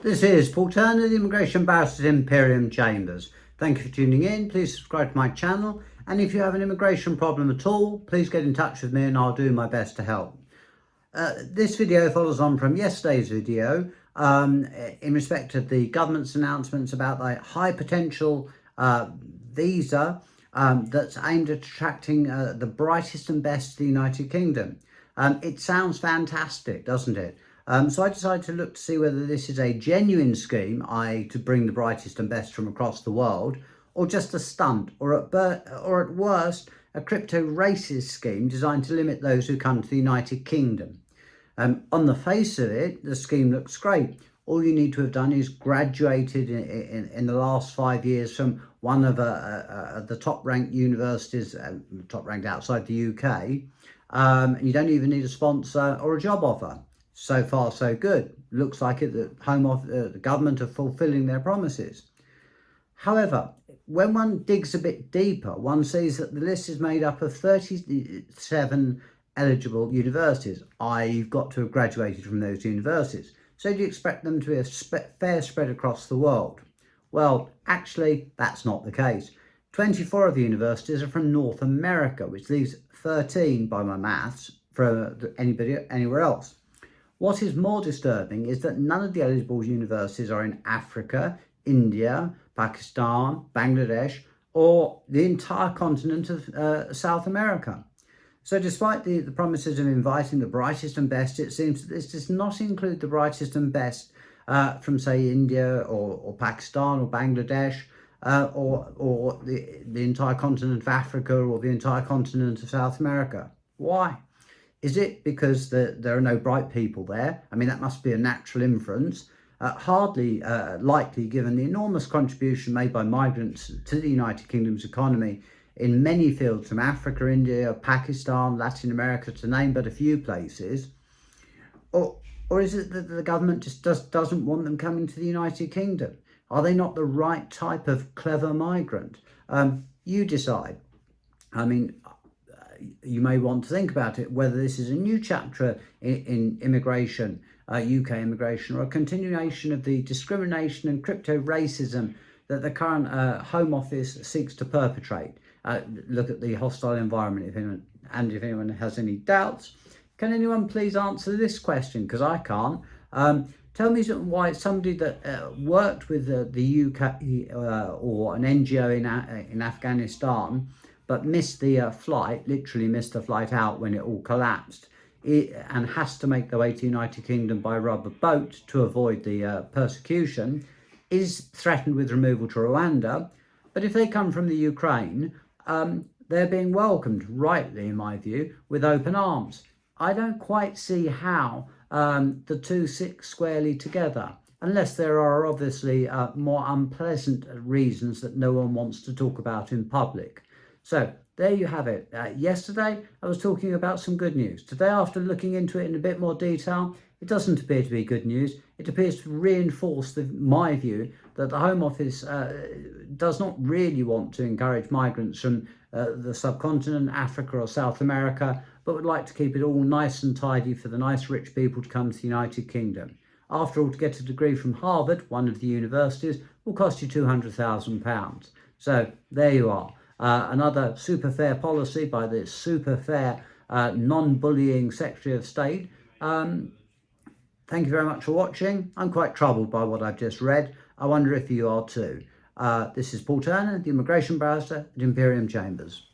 This is Paul Turner, the Immigration Barrister at Imperium Chambers. Thank you for tuning in. Please subscribe to my channel. And if you have an immigration problem at all, please get in touch with me and I'll do my best to help. This video follows on from yesterday's video in respect of the government's announcements about the high potential visa that's aimed at attracting the brightest and best to the United Kingdom. It sounds fantastic, doesn't it? So I decided to look to see whether this is a genuine scheme, i.e. to bring the brightest and best from across the world, or just a stunt, or at worst, a crypto-racist scheme designed to limit those who come to the United Kingdom. On the face of it, the scheme looks great. All you need to have done is graduated in the last 5 years from one of the top-ranked universities, top-ranked outside the UK, and you don't even need a sponsor or a job offer. So far, so good. Looks like it that the government are fulfilling their promises. However, when one digs a bit deeper, one sees that the list is made up of 37 eligible universities, i.e. you've got to have graduated from those universities. So do you expect them to be a fair spread across the world? Well, actually, that's not the case. 24 of the universities are from North America, which leaves 13, by my maths, for anybody anywhere else. What is more disturbing is that none of the eligible universities are in Africa, India, Pakistan, Bangladesh, or the entire continent of South America. So despite the promises of inviting the brightest and best, it seems that this does not include the brightest and best from, say, India or Pakistan or Bangladesh, or the entire continent of Africa or the entire continent of South America. Why? Is it because there are no bright people there? I mean, that must be a natural inference. Hardly likely, given the enormous contribution made by migrants to the United Kingdom's economy in many fields, from Africa, India, Pakistan, Latin America, to name but a few places. Or is it that the government just doesn't want them coming to the United Kingdom? Are they not the right type of clever migrant? You decide. I mean, you may want to think about it, whether this is a new chapter in immigration, UK immigration, or a continuation of the discrimination and crypto-racism that the current Home Office seeks to perpetrate. Look at the hostile environment, if anyone has any doubts. Can anyone please answer this question? Because I can't. Tell me why somebody that worked with the UK or an NGO in Afghanistan, but missed the flight, literally missed the flight out when it all collapsed, and has to make their way to the United Kingdom by rubber boat to avoid the persecution, is threatened with removal to Rwanda. But if they come from the Ukraine, they're being welcomed, rightly in my view, with open arms. I don't quite see how the two sit squarely together, unless there are obviously more unpleasant reasons that no one wants to talk about in public. So there you have it. Yesterday I was talking about some good news. Today, after looking into it in a bit more detail, it doesn't appear to be good news. It appears to reinforce my view that the Home Office does not really want to encourage migrants from the subcontinent, Africa or South America, but would like to keep it all nice and tidy for the nice rich people to come to the United Kingdom. After all, to get a degree from Harvard, one of the universities, will cost you £200,000. So there you are. Another super fair policy by this super fair, non-bullying Secretary of State. Thank you very much for watching. I'm quite troubled by what I've just read. I wonder if you are too. This is Paul Turner, the Immigration Barrister at Imperium Chambers.